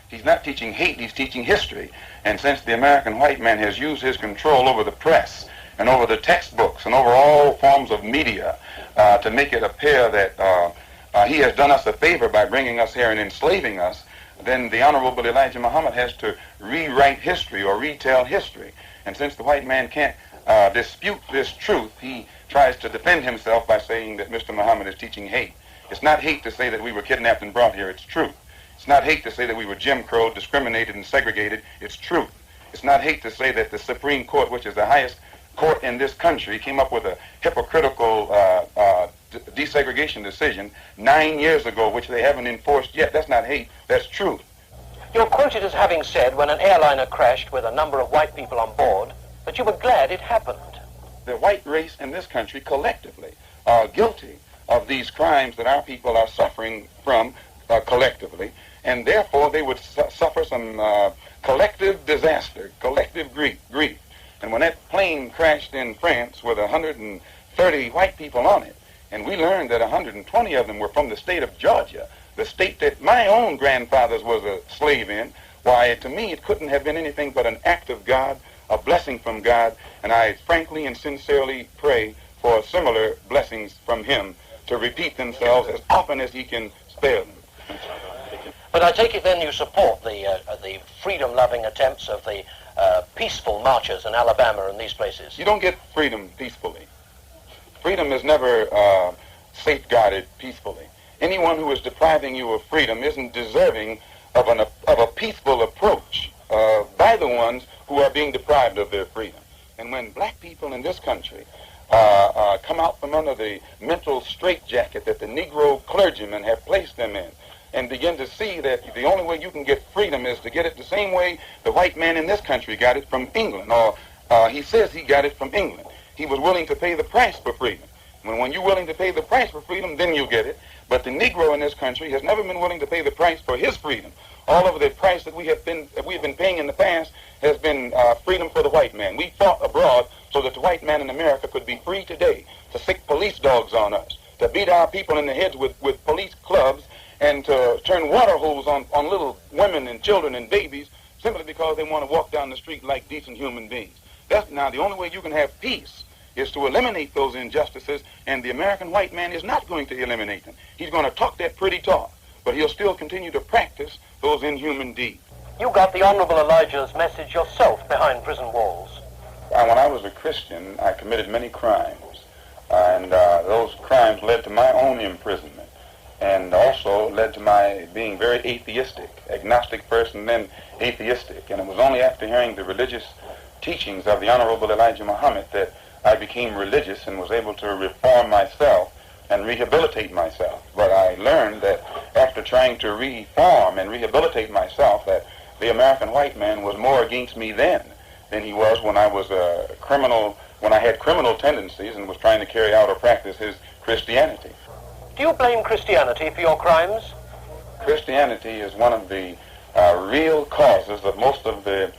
He's not teaching hate, he's teaching history. And since the American white man has used his control over the press and over the textbooks and over all forms of media to make it appear that he has done us a favor by bringing us here and enslaving us, then the Honorable Elijah Muhammad has to rewrite history or retell history. And since the white man can't dispute this truth, he tries to defend himself by saying that Mr. Muhammad is teaching hate. It's not hate to say that we were kidnapped and brought here, it's truth. It's not hate to say that we were Jim Crow, discriminated and segregated, it's truth. It's not hate to say that the Supreme Court, which is the highest court in this country, came up with a hypocritical desegregation decision 9 years ago, which they haven't enforced yet. That's not hate, that's truth. You're quoted as having said when an airliner crashed with a number of white people on board that you were glad it happened. The white race in this country collectively are guilty of these crimes that our people are suffering from collectively, and therefore they would suffer some collective disaster, collective grief. And when that plane crashed in France with 130 white people on it, and we learned that 120 of them were from the state of Georgia, the state that my own grandfather was a slave in, why, to me, it couldn't have been anything but an act of God, a blessing from God, and I frankly and sincerely pray for similar blessings from him to repeat themselves as often as he can spare them. But I take it then you support the freedom-loving attempts of the peaceful marchers in Alabama and these places. You don't get freedom peacefully. Freedom is never safeguarded peacefully. Anyone who is depriving you of freedom isn't deserving of a peaceful approach by the ones who are being deprived of their freedom. And when black people in this country come out from under the mental straitjacket that the Negro clergymen have placed them in, and begin to see that the only way you can get freedom is to get it the same way the white man in this country got it from England, or he says he got it from England. He was willing to pay the price for freedom. When you're willing to pay the price for freedom, then you get it. But the Negro in this country has never been willing to pay the price for his freedom. All of the price that we have been paying in the past has been freedom for the white man. We fought abroad so that the white man in America could be free today to sick police dogs on us, to beat our people in the heads with police clubs, and to turn water hoses on little women and children and babies simply because they want to walk down the street like decent human beings. Now, the only way you can have peace is to eliminate those injustices, and the American white man is not going to eliminate them. He's going to talk that pretty talk, but he'll still continue to practice those inhuman deeds. You got the Honorable Elijah's message yourself behind prison walls. When I was a Christian, I committed many crimes, and those crimes led to my own imprisonment, and also led to my being very atheistic, agnostic first and then atheistic. And it was only after hearing the religious teachings of the Honorable Elijah Muhammad that I became religious and was able to reform myself and rehabilitate myself. But I learned that after trying to reform and rehabilitate myself, that the American white man was more against me then than he was when I was a criminal, when I had criminal tendencies and was trying to carry out or practice his Christianity. Do you blame Christianity for your crimes? Christianity is one of the real causes of most of the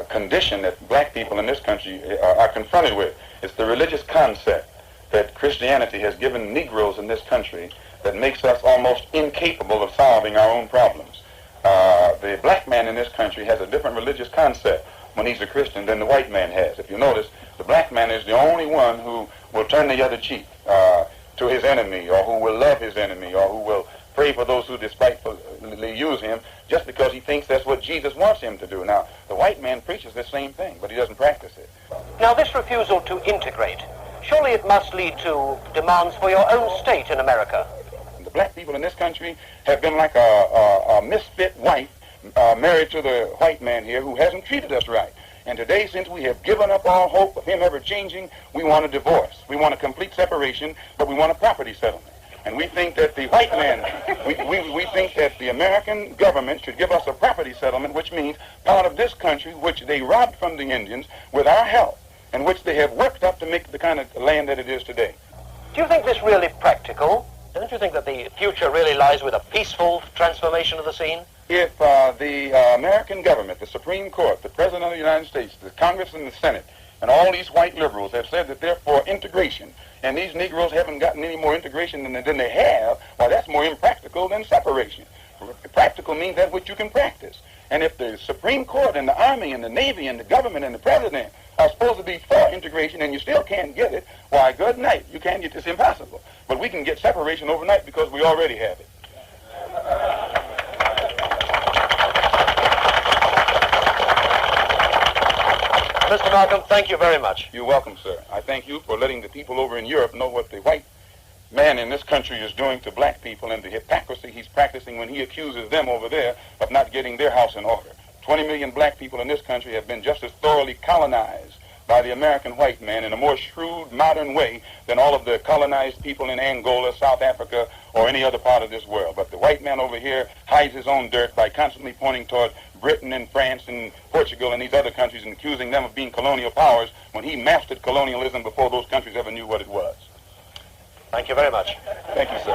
condition that black people in this country are confronted with. It's the religious concept that Christianity has given Negroes in this country that makes us almost incapable of solving our own problems. The black man in this country has a different religious concept when he's a Christian than the white man has. If you notice, the black man is the only one who will turn the other cheek to his enemy, or who will love his enemy, or who will pray for those who despitefully use him just because he thinks that's what Jesus wants him to do. Now, the white man preaches the same thing, but he doesn't practice it. Now, this refusal to integrate, surely it must lead to demands for your own state in America. The black people in this country have been like a misfit wife married to the white man here who hasn't treated us right. And today, since we have given up all hope of him ever changing, we want a divorce. We want a complete separation, but we want a property settlement. And we think that the white man, we think that the American government should give us a property settlement, which means part of this country which they robbed from the Indians with our help, and which they have worked up to make the kind of land that it is today. Do you think this really practical? Don't you think that the future really lies with a peaceful transformation of the scene? If the American government, the Supreme Court, the President of the United States, the Congress and the Senate, and all these white liberals have said that they're for integration, and these Negroes haven't gotten any more integration than they have, well, that's more impractical than separation. Practical means that which you can practice. And if the Supreme Court and the Army and the Navy and the government and the President are supposed to be for integration and you still can't get it, why, good night. You can't get this. Impossible. But we can get separation overnight because we already have it. Mr. Malcolm, thank you very much. You're welcome, sir. I thank you for letting the people over in Europe know what the white man in this country is doing to black people and the hypocrisy he's practicing when he accuses them over there of not getting their house in order. 20 million black people in this country have been just as thoroughly colonized by the American white man in a more shrewd, modern way than all of the colonized people in Angola, South Africa, or any other part of this world. But the white man over here hides his own dirt by constantly pointing toward Britain and France and Portugal and these other countries and accusing them of being colonial powers when he mastered colonialism before those countries ever knew what it was. Thank you very much. Thank you, sir.